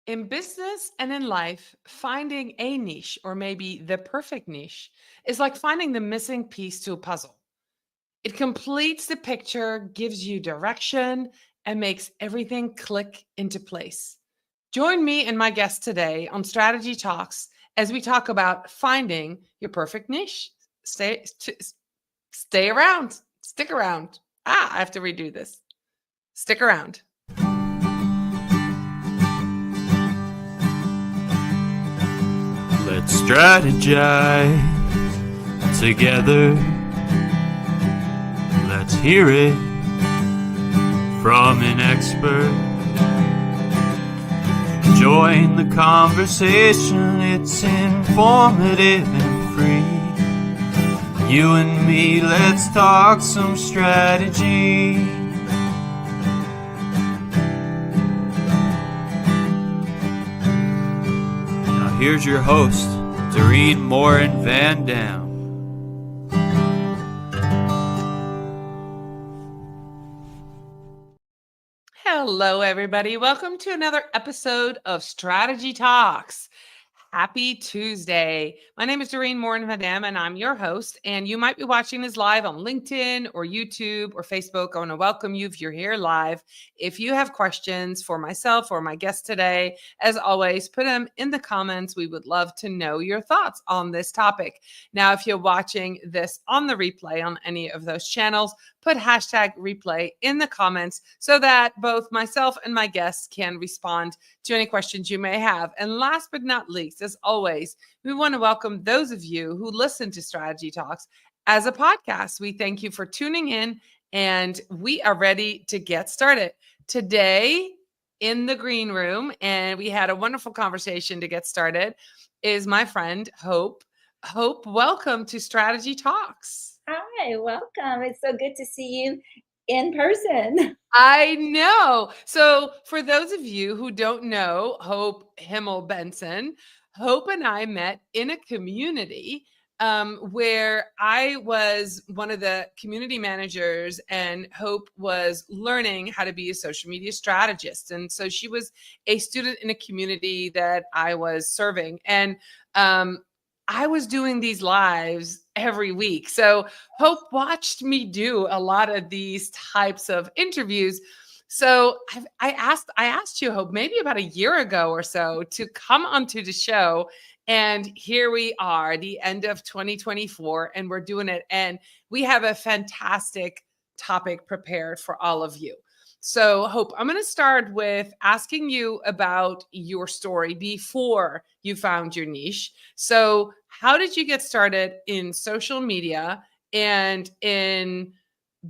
In business and in life, finding a niche or maybe the perfect niche is like finding the missing piece to a puzzle. It completes the picture, gives you direction, and makes everything click into place. Join me and my guest today on Strategy Talks as we talk about finding your perfect niche. Stay around, stick around. I have to redo this. Stick around. Let's strategize together. Let's hear it from an expert. Join the conversation, it's informative and free. You and me, let's talk some strategy. Here's your host, Dorien Morin-van. Hello, everybody. Welcome to another episode of Strategy Talks. Happy Tuesday. My name is Dorien Morin-van, and I'm your host. And you might be watching this live on LinkedIn or YouTube or Facebook. I want to welcome you if you're here live. If you have questions for myself or my guest today, as always, put them in the comments. We would love to know your thoughts on this topic. Now, if you're watching this on the replay on any of those channels, put hashtag replay in the comments so that both myself and my guests can respond to any questions you may have. And last but not least, as always, we want to welcome those of you who listen to Strategy Talks as a podcast. We thank you for tuning in, and we are ready to get started. Today in the green room, and we had a wonderful conversation to get started, is my friend Hope. Hope, welcome to Strategy Talks. Hi, welcome. It's so good to see you in person. I know. So for those of you who don't know Hope Himmel Benson, Hope and I met in a community where I was one of the community managers and Hope was learning how to be a social media strategist. And so she was a student in a community that I was serving. And I was doing these lives every week. So Hope watched me do a lot of these types of interviews. So I asked you, Hope, maybe about a year ago or so, to come onto the show. And here we are, the end of 2024, and we're doing it. And we have a fantastic topic prepared for all of you. So, Hope, I'm going to start with asking you about your story before you found your niche. So, how did you get started in social media and in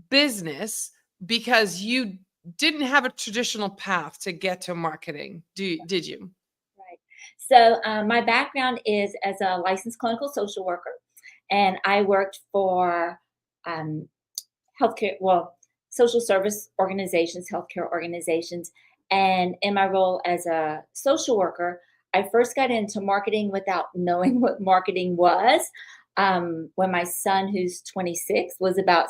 business? Because you didn't have a traditional path to get to marketing, did you? Right. So, my background is as a licensed clinical social worker, and I worked for um, social service organizations, healthcare organizations. And in my role as a social worker, I first got into marketing without knowing what marketing was. When my son, who's 26, was about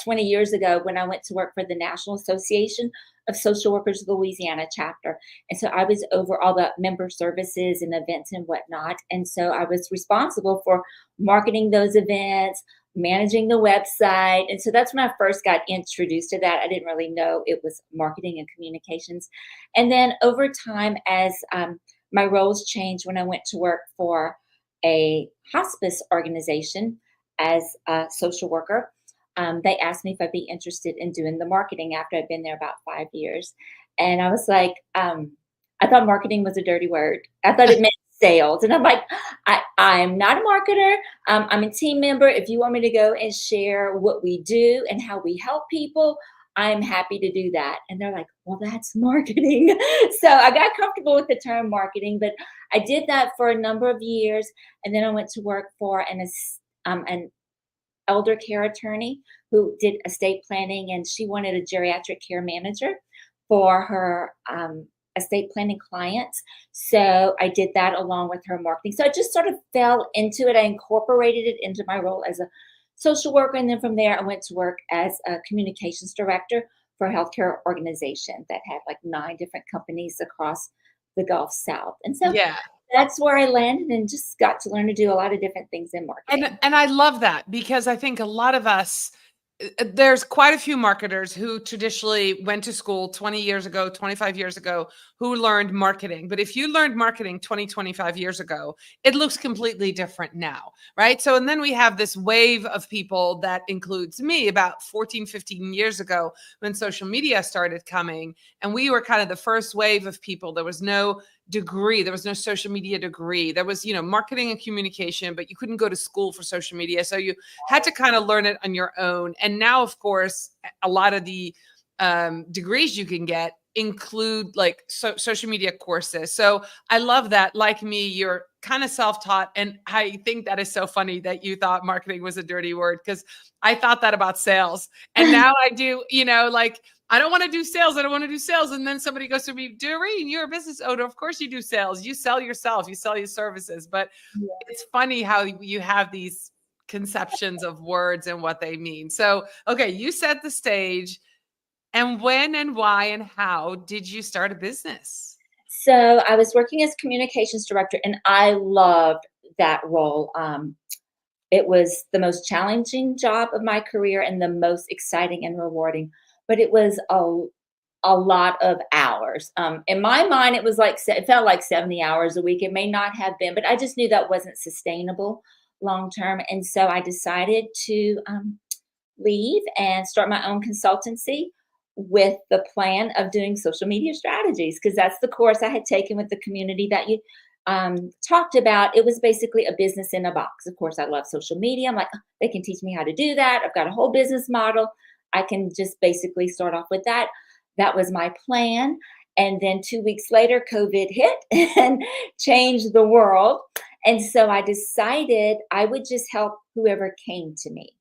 20 years ago, when I went to work for the National Association of Social Workers of Louisiana chapter. And so I was over all the member services and events and whatnot. And so I was responsible for marketing those events, managing the website. And so that's when I first got introduced to that. I didn't really know it was marketing and communications. And then over time, as my roles changed when I went to work for a hospice organization as a social worker, they asked me if I'd be interested in doing the marketing after I'd been there about 5 years. And I was like, I thought marketing was a dirty word. I thought it meant sales. And I'm like, I'm not a marketer. I'm a team member. If you want me to go and share what we do and how we help people, I'm happy to do that. And they're like, well, that's marketing. So I got comfortable with the term marketing, but I did that for a number of years. And then I went to work for an elder care attorney who did estate planning, and she wanted a geriatric care manager for her estate planning clients. So I did that along with her marketing. So I just sort of fell into it. I incorporated it into my role as a social worker. And then from there, I went to work as a communications director for a healthcare organization that had like 9 different companies across the Gulf South. And so Yeah. that's where I landed and just got to learn to do a lot of different things in marketing. And I love that because I think a lot of us there's quite a few marketers who traditionally went to school 20 years ago, 25 years ago, who learned marketing. But if you learned marketing 20, 25 years ago, it looks completely different now, right? So, and then we have this wave of people that includes me about 14, 15 years ago when social media started coming. And we were kind of the first wave of people. There was no degree. There was no social media degree. There was, marketing and communication, but you couldn't go to school for social media. So you had to kind of learn it on your own. And now, of course, a lot of the degrees you can get include like social media courses. So I love that. Like me, you're kind of self-taught. And I think that is so funny that you thought marketing was a dirty word, because I thought that about sales. And now I do, like, I don't want to do sales. I don't want to do sales. And then somebody goes to me, Dorien, you're a business owner. Of course you do sales. You sell yourself. You sell your services. But Yeah. it's funny how you have these conceptions of words and what they mean. So, okay, you set the stage. And when and why and how did you start a business? So I was working as communications director, and I loved that role. It was the most challenging job of my career and the most exciting and rewarding. But it was a lot of hours. In my mind, it felt like 70 hours a week. It may not have been, but I just knew that wasn't sustainable long term. And so I decided to leave and start my own consultancy with the plan of doing social media strategies, because that's the course I had taken with the community that you talked about. It was basically a business in a box. Of course, I love social media. I'm like, "Oh, they can teach me how to do that. I've got a whole business model. I can just basically start off with that." That was my plan. And then 2 weeks later, COVID hit and changed the world. And so I decided I would just help whoever came to me.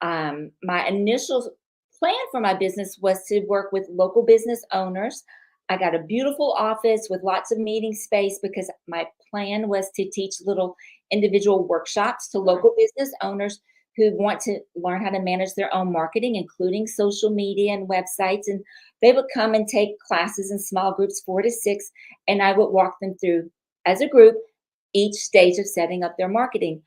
My initial plan for my business was to work with local business owners. I got a beautiful office with lots of meeting space because my plan was to teach little individual workshops to local business owners who want to learn how to manage their own marketing, including social media and websites. And they would come and take classes in small groups, 4 to 6, and I would walk them through as a group each stage of setting up their marketing.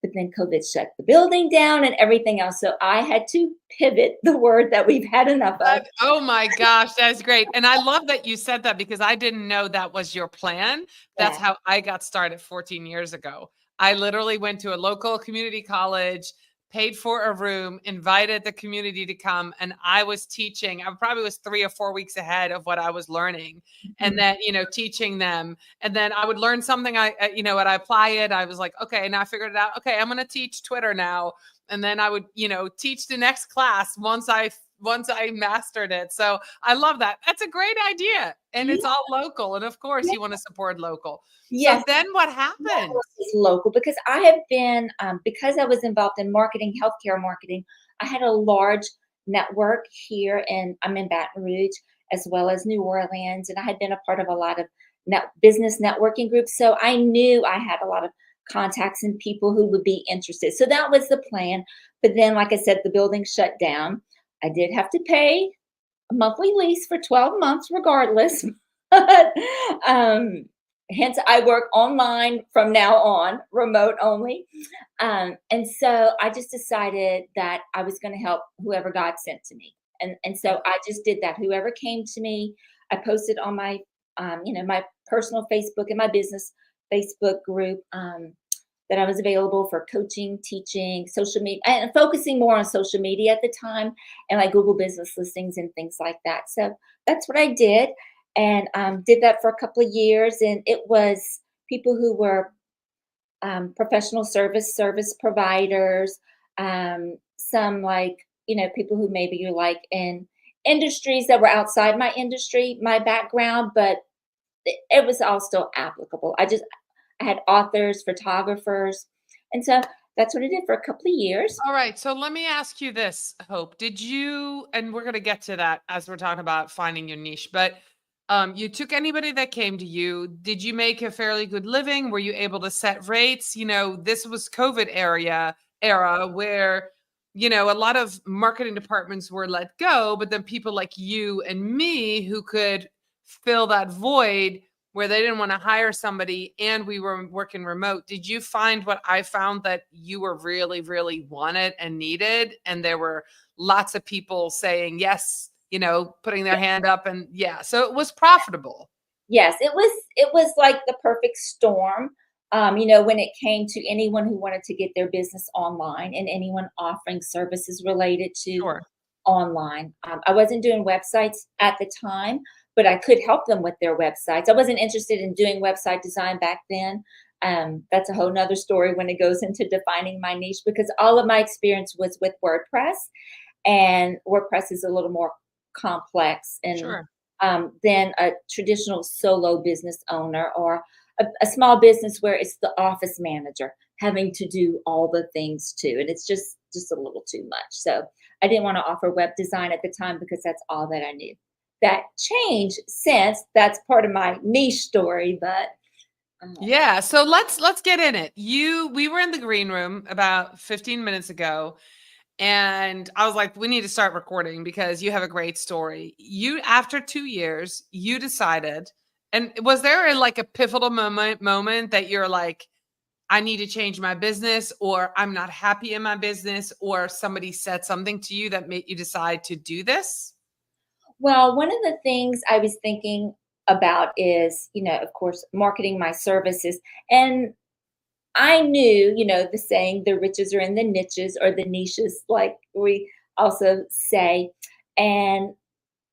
But then COVID shut the building down and everything else. So I had to pivot, the word that we've had enough of. Oh my gosh, that's great. And I love that you said that because I didn't know that was your plan. That's Yeah. how I got started 14 years ago. I literally went to a local community college, paid for a room, invited the community to come, and I was teaching. I probably was 3 or 4 weeks ahead of what I was learning, and Mhm. then teaching them. And then I would learn something. And I apply it. I was like, okay, now I figured it out. Okay, I'm going to teach Twitter now, and then I would teach the next class once I mastered it. So I love that. That's a great idea, and Yeah. it's all local. And of course, you want to support local. So Yes. then what That happened? was local because I have been, because I was involved in marketing, healthcare marketing, I had a large network here, and I'm in Baton Rouge as well as New Orleans, and I had been a part of a lot of business networking groups. So I knew I had a lot of contacts and people who would be interested. So that was the plan. But then, like I said, the building shut down. I did have to pay a monthly lease for 12 months regardless. But hence I work online from now on, remote only. And so I just decided that I was going to help whoever God sent to me. And so I just did that. Whoever came to me, I posted on my my personal Facebook and my business Facebook group, that I was available for coaching, teaching, social media, and focusing more on social media at the time, and like Google business listings and things like that. So that's what I did, and did that for a couple of years. And it was people who were professional service providers, some like people who maybe you like in industries that were outside my industry, my background, but it was all still applicable. I had authors, photographers, and so that's what I did for a couple of years. All right. So let me ask you this, Hope. Did you, and we're going to get to that as we're talking about finding your niche, but you took anybody that came to you. Did you make a fairly good living? Were you able to set rates? This was COVID era where, a lot of marketing departments were let go, but then people like you and me who could fill that void where they didn't want to hire somebody and we were working remote. Did you find what I found, that you were really, really wanted and needed? And there were lots of people saying yes, putting their hand up, and so it was profitable. Yes, it was like the perfect storm. When it came to anyone who wanted to get their business online and anyone offering services related to Sure. online. I wasn't doing websites at the time, but I could help them with their websites. I wasn't interested in doing website design back then. That's a whole nother story when it goes into defining my niche, because all of my experience was with WordPress, and WordPress is a little more complex and Sure. than a traditional solo business owner, or a small business where it's the office manager having to do all the things too. And it's just a little too much. So I didn't want to offer web design at the time because that's all that I knew. That changed since. That's part of my niche story, but Yeah. So let's get in it. We were in the green room about 15 minutes ago, and I was like, we need to start recording because you have a great story. After 2 years, you decided, and was there a pivotal moment that you're like, I need to change my business, or I'm not happy in my business, or somebody said something to you that made you decide to do this? well, one of the things I was thinking about is, of course, marketing my services. And I knew, the saying, the riches are in the niches, or the niches, like we also say. And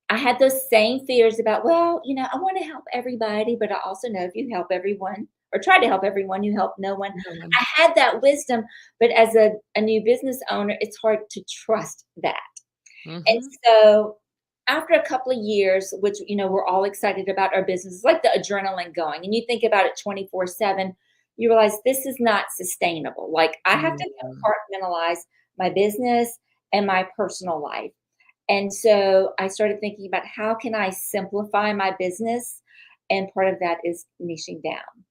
I had those same fears about, well, I want to help everybody, but I also know if you help everyone or try to help everyone, you help no one. No one. I had that wisdom, but as a new business owner, it's hard to trust that. And Mhm. so after a couple of years, which, we're all excited about our business, it's like the adrenaline going, and you think about it 24/7, you realize this is not sustainable. Like, I have to Mm. compartmentalize my business and my personal life. And so I started thinking about, how can I simplify my business? And part of that is niching down.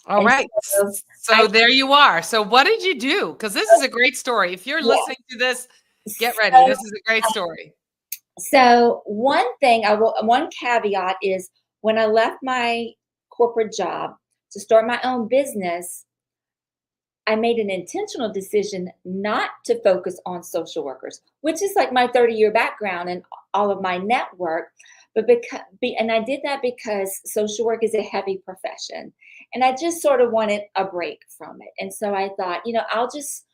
All And right. so So I, there you are. So what did you do? Because this is a great story. If you're yeah. listening to this, get ready. So This is a great story. one caveat is, when I left my corporate job to start my own business, I made an intentional decision not to focus on social workers, which is like my 30-year background and all of my network. But and I did that because social work is a heavy profession, and I just sort of wanted a break from it. And so I thought, I'll just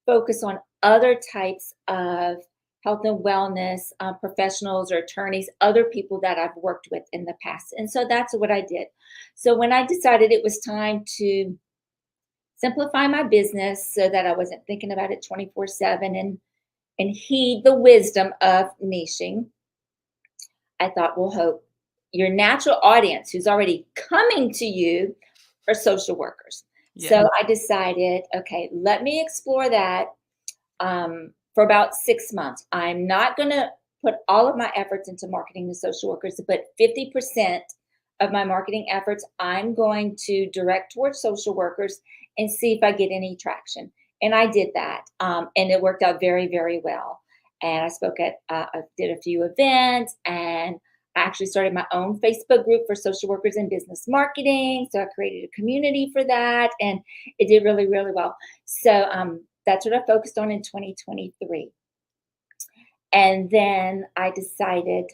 focus on other types of health and wellness professionals or attorneys, other people that I've worked with in the past. And so that's what I did. So when I decided it was time to simplify my business so that I wasn't thinking about it 24/7, and heed the wisdom of niching, I thought, well, Hope, your natural audience who's already coming to you are social workers. Yeah. So I decided, okay, let me explore that for about 6 months. I'm not going to put all of my efforts into marketing to social workers, but 50% of my marketing efforts I'm going to direct towards social workers and see if I get any traction. And I did that, and it worked out very, very well. And I did a few events, and I actually started my own Facebook group for social workers in business marketing. So I created a community for that, and it did really, really well. So that's what I focused on in 2023. And then I decided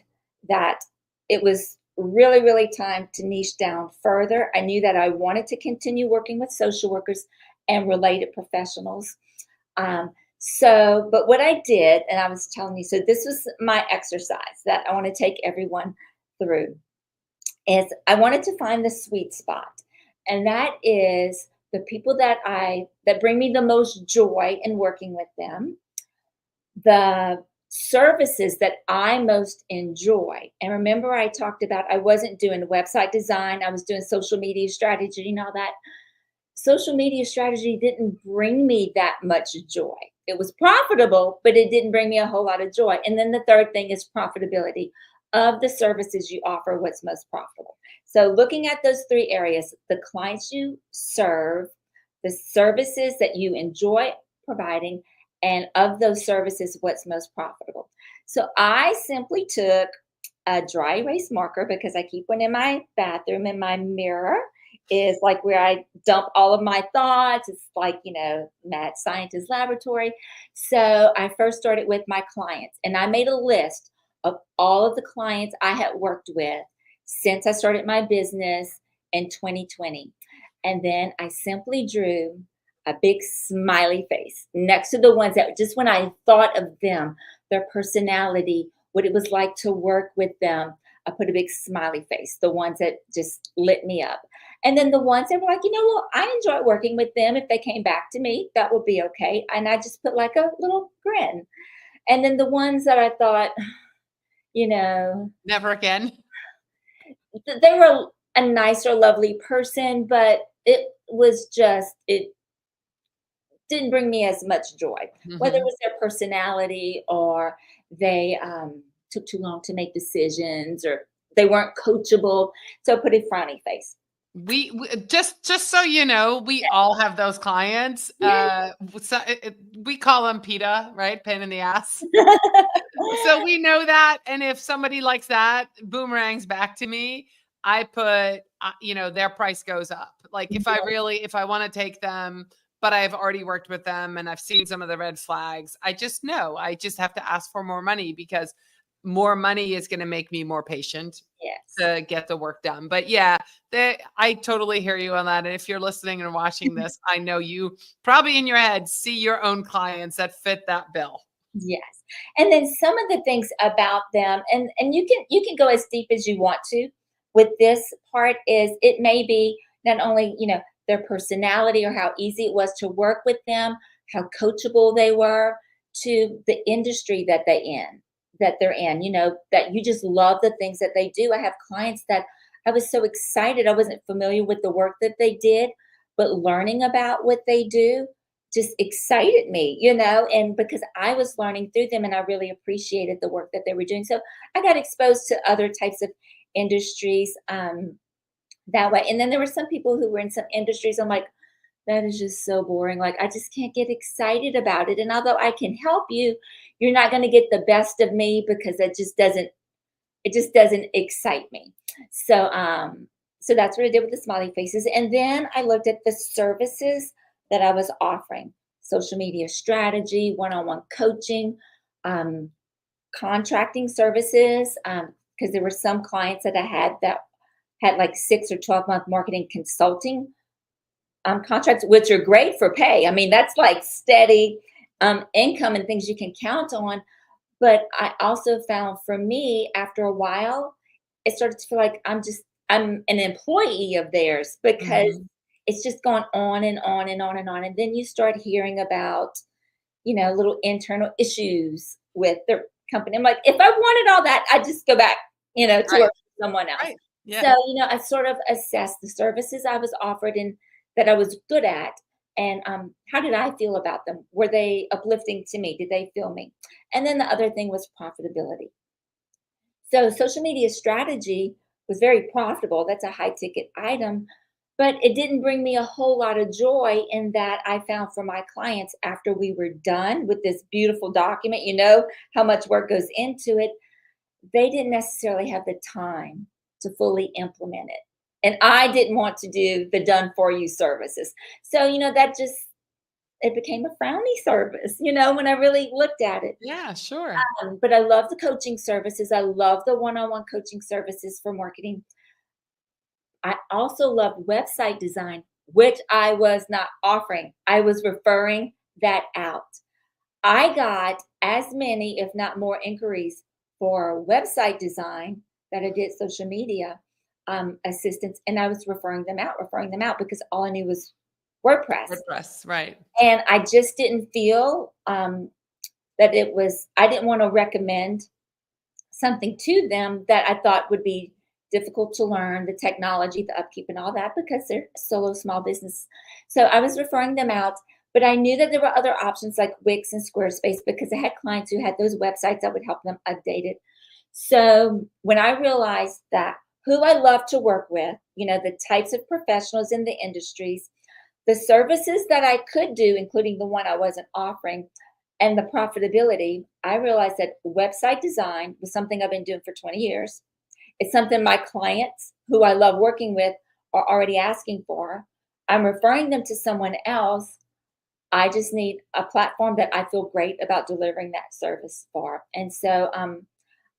that it was really, really time to niche down further. I knew that I wanted to continue working with social workers and related professionals. But what I did, and I was telling you, so this was my exercise that I want to take everyone through, is I wanted to find the sweet spot. And that is the people that bring me the most joy in working with them, the services that I most enjoy. And remember, I talked about I wasn't doing website design, I was doing social media strategy and all that. Social media strategy didn't bring me that much joy. It was profitable, but it didn't bring me a whole lot of joy. And then the third thing is profitability of the services you offer, what's most profitable. So looking at those three areas, the clients you serve, the services that you enjoy providing, and of those services, what's most profitable. So I simply took a dry erase marker because I keep one in my bathroom, and my mirror is like where I dump all of my thoughts. It's like, mad scientist laboratory. So I first started with my clients, and I made a list of all of the clients I had worked with since I started my business in 2020. And then I simply drew a big smiley face next to the ones that just when I thought of them, their personality, what it was like to work with them, I put a big smiley face, the ones that just lit me up. And then the ones that were like, well, I enjoy working with them. If they came back to me, that would be okay. And I just put like a little grin. And then the ones that I thought, Never again. they were a nicer, lovely person, but it didn't bring me as much joy, whether it was their personality or they took too long to make decisions or they weren't coachable. So I put a frowny face. We just so you know, we all have those clients. Yeah. We call them PETA, right? Pain in the ass. So we know that, and if somebody likes that, boomerangs back to me. I put, their price goes up. Like if I want to take them, but I've already worked with them and I've seen some of the red flags, I just know I just have to ask for more money because more money is going to make me more patient Yes. to get the work done. But yeah, I totally hear you on that. And if you're listening and watching this, I know you probably in your head see your own clients that fit that bill. Yes. And then some of the things about them, and you can go as deep as you want to with this part, is it may be not only, their personality or how easy it was to work with them, how coachable they were, to the industry that they're in, that you just love the things that they do. I have clients that I was so excited. I wasn't familiar with the work that they did, but learning about what they do just excited me, and because I was learning through them and I really appreciated the work that they were doing. So I got exposed to other types of industries that way. And then there were some people who were in some industries. I'm like, that is just so boring. Like, I just can't get excited about it. And although I can help you, you're not going to get the best of me because it just doesn't excite me. So that's what I did with the smiley faces. And then I looked at the services that I was offering: social media strategy, one-on-one coaching, contracting services, because there were some clients that I had that had like 6 or 12-month marketing consulting contracts, which are great for pay. I mean, that's like steady income and things you can count on. But I also found for me, after a while, it started to feel like I'm an employee of theirs because it's just gone on and on and on and on. And then you start hearing about, little internal issues with their company. I'm like, if I wanted all that, I'd just go back, to Right. work for someone else. Right. Yeah. So, I sort of assessed the services I was offered and that I was good at. And how did I feel about them? Were they uplifting to me? Did they feel me? And then the other thing was profitability. So social media strategy was very profitable. That's a high ticket item, but it didn't bring me a whole lot of joy in that I found for my clients after we were done with this beautiful document, how much work goes into it. They didn't necessarily have the time to fully implement it. And I didn't want to do the done for you services. So, it became a frowny service, when I really looked at it. Yeah, sure. But I love the coaching services. I love the one-on-one coaching services for marketing. I also love website design, which I was not offering. I was referring that out. I got as many, if not more, inquiries for website design that I did social media assistance, and I was referring them out because all I knew was WordPress, right. And I just didn't feel that I didn't want to recommend something to them that I thought would be difficult to learn, the technology, the upkeep, and all that, because they're solo small business. So I was referring them out, but I knew that there were other options like Wix and Squarespace because I had clients who had those websites that would help them update it. So when I realized that who I love to work with, the types of professionals in the industries, the services that I could do, including the one I wasn't offering, and the profitability, I realized that website design was something I've been doing for 20 years. It's something my clients, who I love working with, are already asking for. I'm referring them to someone else. I just need a platform that I feel great about delivering that service for. And so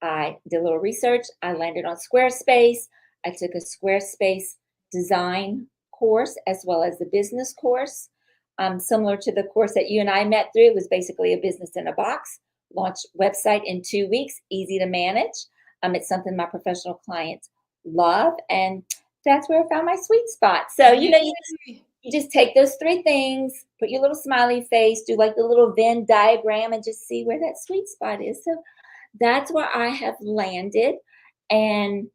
I did a little research. I landed on Squarespace. I took a Squarespace design course as well as the business course. Similar to the course that you and I met through. It was basically a business in a box, launch website in 2 weeks, easy to manage. It's something my professional clients love. And that's where I found my sweet spot. So, you just take those 3 things, put your little smiley face, do like the little Venn diagram, and just see where that sweet spot is. So that's where I have landed. And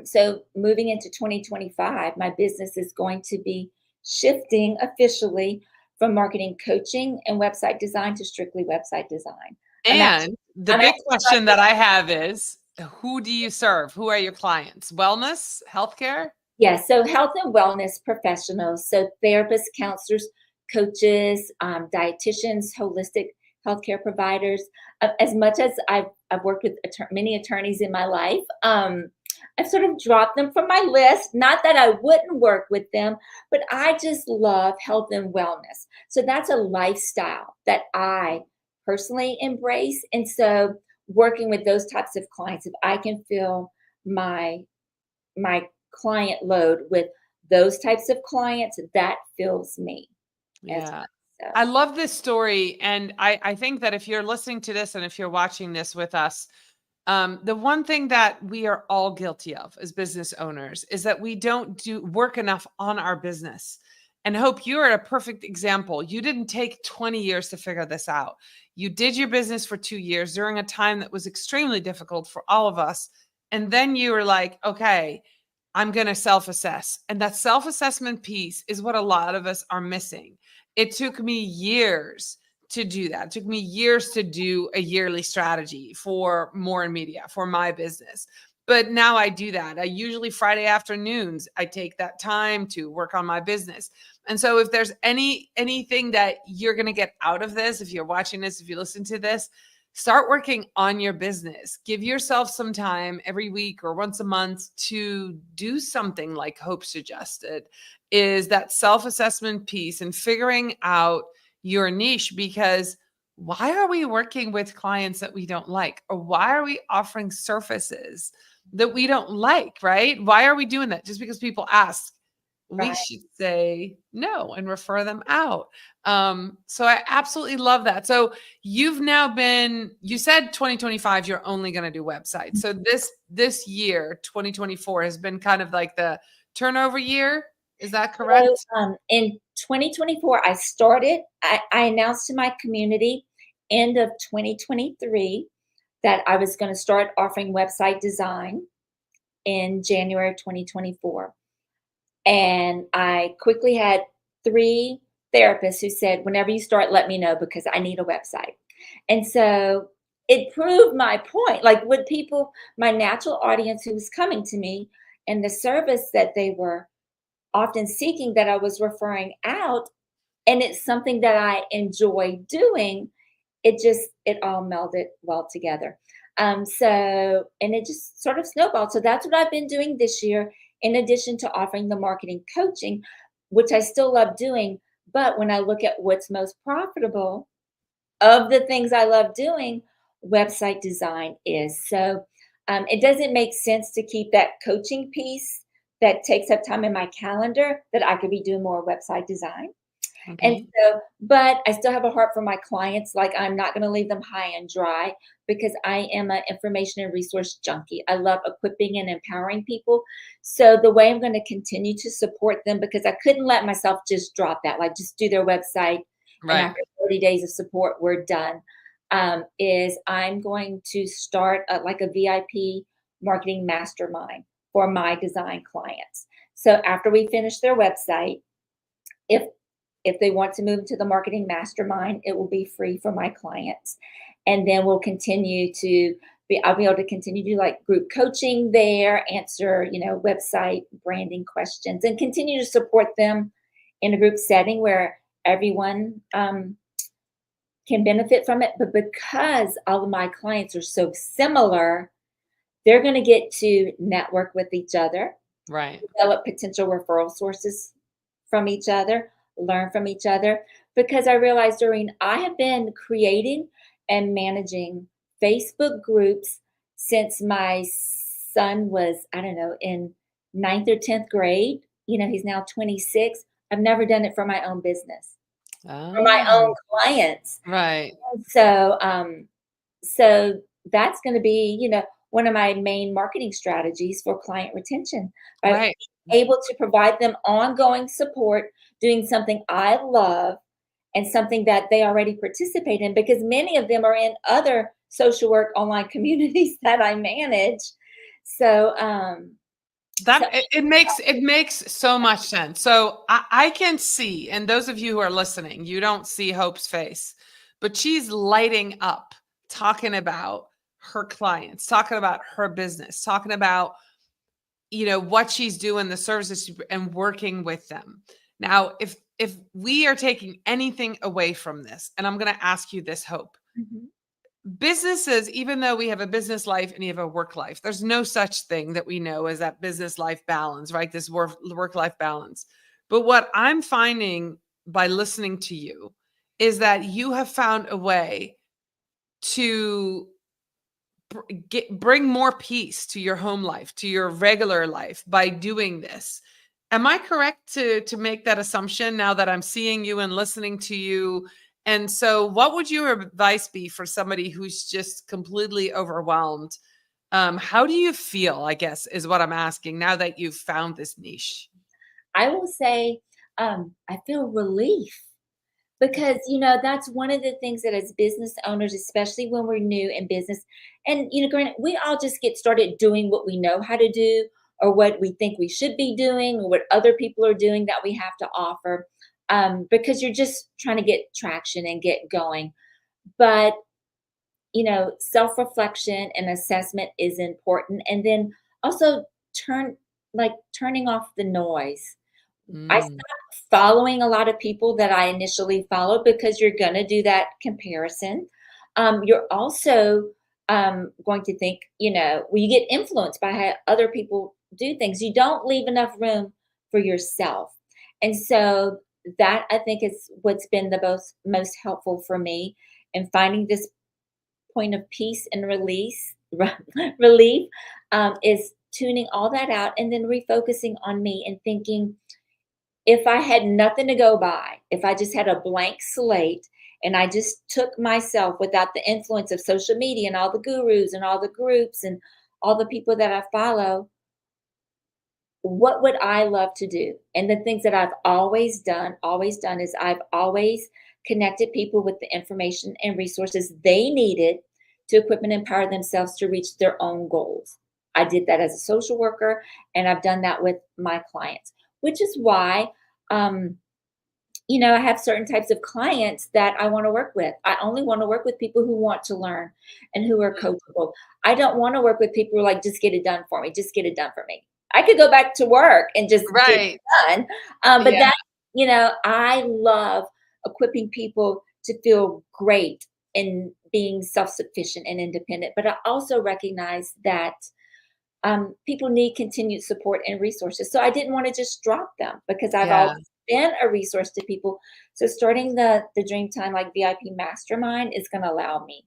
so moving into 2025, my business is going to be shifting officially from marketing coaching and website design to strictly website design. And the I'm big actually question that I have is, who do you serve? Who are your clients? Wellness, healthcare? Yes, so health and wellness professionals, so therapists, counselors, coaches, dietitians, holistic healthcare providers. As much as I've worked with many attorneys in my life, I've sort of dropped them from my list. Not that I wouldn't work with them, but I just love health and wellness. So that's a lifestyle that I personally embrace. And so working with those types of clients, if I can fill my client load with those types of clients, that fills me as Yeah. well. So, I love this story. And I think that if you're listening to this and if you're watching this with us, the one thing that we are all guilty of as business owners is that we don't do work enough on our business. And Hope, you are a perfect example. You didn't take 20 years to figure this out. You did your business for 2 years during a time that was extremely difficult for all of us. And then you were like, okay, I'm going to self-assess. And that self-assessment piece is what a lot of us are missing. It took me years to do that. It took me years to do a yearly strategy for Morin Media, for my business. But now I do that. I usually Friday afternoons, I take that time to work on my business. And so if there's anything that you're going to get out of this, if you're watching this, if you listen to this, start working on your business. Give yourself some time every week or once a month to do something like Hope suggested, is that self-assessment piece and figuring out your niche. Because why are we working with clients that we don't like? Or why are we offering services that we don't like, right? Why are we doing that? Just because people ask. We right. should say no and refer them out. So I absolutely love that. So you've now been, you said 2025, you're only going to do websites. So this year, 2024, has been kind of like the turnover year. Is that correct? So in 2024, I announced to my community end of 2023 that I was going to start offering website design in January of 2024. And I quickly had 3 therapists who said, whenever you start, let me know because I need a website. And so it proved my point. Like with people, my natural audience who was coming to me and the service that they were often seeking that I was referring out, and it's something that I enjoy doing, it all melded well together. And it just sort of snowballed. So that's what I've been doing this year, in addition to offering the marketing coaching, which I still love doing. But when I look at what's most profitable of the things I love doing, website design is. So it doesn't make sense to keep that coaching piece that takes up time in my calendar that I could be doing more website design. And Okay. so, but I still have a heart for my clients. Like I'm not going to leave them high and dry because I am an information and resource junkie. I love equipping and empowering people. So the way I'm going to continue to support them, because I couldn't let myself just drop that, like just do their website and Right. after 30 days of support, we're done. Is I'm going to start like a VIP marketing mastermind for my design clients. So after we finish their website, if they want to move to the marketing mastermind, it will be free for my clients. And then we'll I'll be able to continue to do like group coaching there, answer, website branding questions, and continue to support them in a group setting where everyone can benefit from it. But because all of my clients are so similar, they're going to get to network with each other, Right. develop potential referral sources from each other, learn from each other. Because I realized, Doreen, I have been creating and managing Facebook groups since my son was, I don't know, in ninth or 10th grade. He's now 26. I've never done it for my own business, for my Oh, own clients. right. So that's going to be, one of my main marketing strategies for client retention, by Right. being able to provide them ongoing support, doing something I love and something that they already participate in, because many of them are in other social work online communities that I manage. So, so It makes so much sense. So I can see, and those of you who are listening, you don't see Hope's face, but she's lighting up talking about her clients, talking about her business, talking about what she's doing, the services and working with them. Now, if we are taking anything away from this, and I'm going to ask you this, Hope, mhm. businesses, even though we have a business life and you have a work life, there's no such thing that we know as that business life balance, right? This work life balance. But what I'm finding by listening to you is that you have found a way to bring more peace to your home life, to your regular life by doing this. Am I correct to make that assumption now that I'm seeing you and listening to you? And so what would your advice be for somebody who's just completely overwhelmed? How do you feel, I guess, is what I'm asking now that you've found this niche? I will say, I feel relief. Because, that's one of the things that as business owners, especially when we're new in business, and, granted, we all just get started doing what we know how to do, or what we think we should be doing, or what other people are doing that we have to offer, because you're just trying to get traction and get going. But, self-reflection and assessment is important. And then also turning off the noise. I Mm, stopped following a lot of people that I initially followed, because you're going to do that comparison. You're also going to think, when you get influenced by how other people do things, you don't leave enough room for yourself. And so that, I think, is what's been the most helpful for me in finding this point of peace and relief, is tuning all that out and then refocusing on me and thinking, if I had nothing to go by, if I just had a blank slate and I just took myself without the influence of social media and all the gurus and all the groups and all the people that I follow, what would I love to do? And the things that I've always done is I've always connected people with the information and resources they needed to equip and empower themselves to reach their own goals. I did that as a social worker, and I've done that with my clients, which is why, um, I have certain types of clients that I want to work with. I only want to work with people who want to learn and who are coachable. I don't want to work with people who are like, just get it done for me, just get it done for me. I could go back to work and just get it right. done. But Yeah. I love equipping people to feel great in being self-sufficient and independent. But I also recognize that people need continued support and resources. So I didn't want to just drop them, because I've Yeah. always been a resource to people. So starting the Dreamtime like VIP Mastermind is going to allow me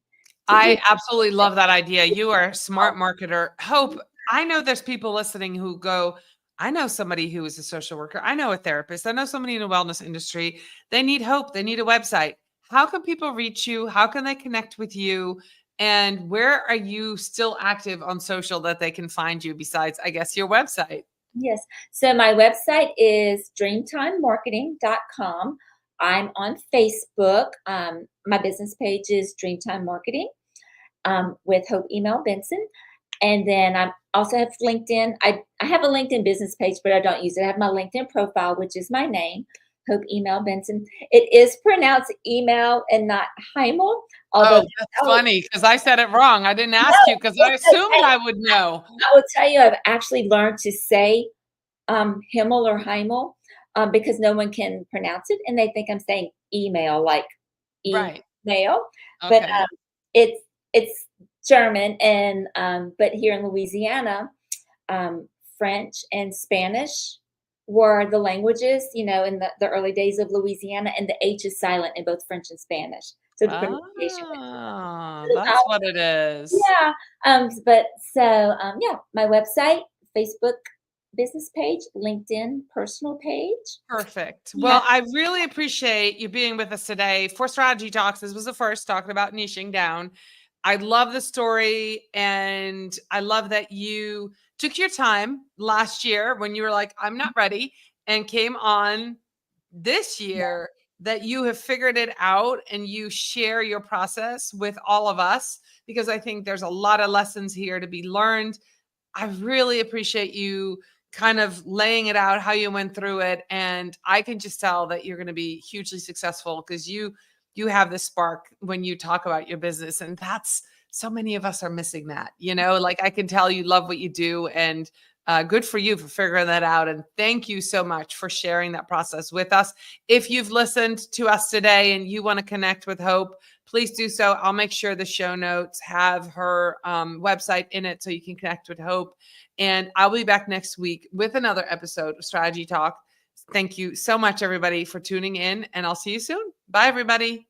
to do I absolutely love that idea. You are a smart marketer. Hope, that. I know there's people listening who go, I know somebody who is a social worker. I know a therapist. I know somebody in the wellness industry. They need hope. They need a website. How can people reach you? How can they connect with you? And where are you still active on social that they can find you besides, I guess, your website? Yes. So my website is dreamtimemarketing.com. I'm on Facebook. My business page is Dreamtime Marketing, with Hope Email Benson. And then I also have LinkedIn. I have a LinkedIn business page, but I don't use it. I have my LinkedIn profile, which is my name, Hope Email Benson. It is pronounced email and not Heimel, although Oh, that's funny because I said it wrong. I didn't no, ask you because I it's assumed okay. I would know. I will tell you, I've actually learned to say Himmel or Heimel, because no one can pronounce it, and they think I'm saying email, like Right. nail, but Okay. it's German, and but here in Louisiana, French and Spanish were the languages, in the early days of Louisiana, and the H is silent in both French and Spanish. So the pronunciation went to Ah, the that's what it is. yeah. But so yeah, my website, Facebook business page, LinkedIn personal page. Perfect. Yeah. Well, I really appreciate you being with us today for Strategy Talks. This was the first talking about niching down. I love the story, and I love that you took your time last year when you were like, I'm not ready, and came on this year that you have figured it out and you share your process with all of us, because I think there's a lot of lessons here to be learned. I really appreciate you kind of laying it out how you went through it, and I can just tell that you're going to be hugely successful because you have this spark when you talk about your business, and that's so many of us are missing that. Like I can tell you love what you do, and good for you for figuring that out. And thank you so much for sharing that process with us. If you've listened to us today and you want to connect with Hope, please do so. I'll make sure the show notes have her website in it so you can connect with Hope. And I'll be back next week with another episode of Strategy Talk. Thank you so much, everybody, for tuning in, and I'll see you soon. Bye, everybody.